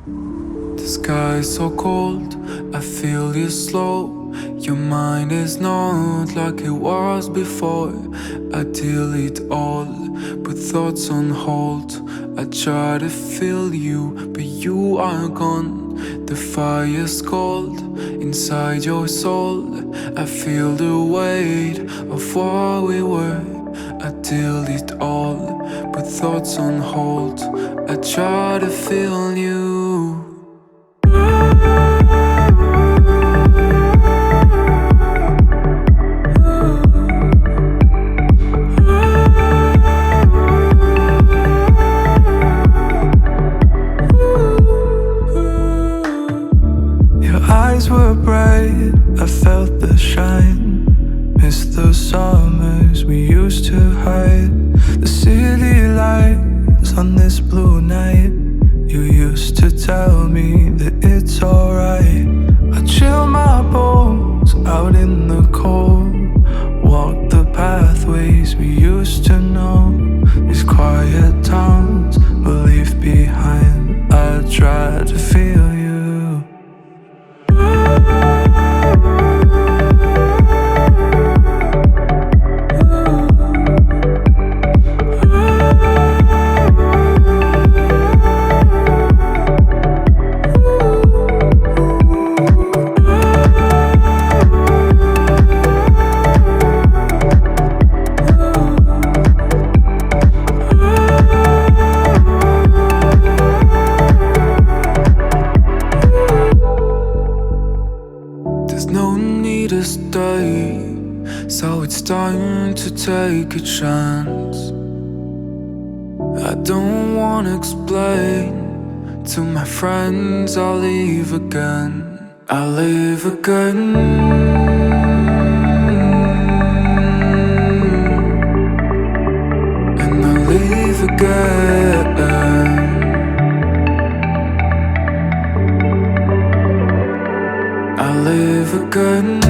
The sky is so cold, I feel you slow. Your mind is not like it was before. I delete all, put thoughts on hold. I try to feel you, but you are gone. The fire's cold inside your soul. I feel the weight of what we were. I delete all, put thoughts on hold. I try to feel you. Eyes were bright, I felt the shine. Missed the summers we used to hide. The city lights on this blue night. You used to tell me that it's alright. I chill my bones out in the cold. Walk the pathways we used to know. These quiet towns we'll leave behind. I try to feel you. So it's time to take a chance. I don't wanna explain to my friends. I'll leave again. I'll leave again. And I'll leave again. I'll leave again.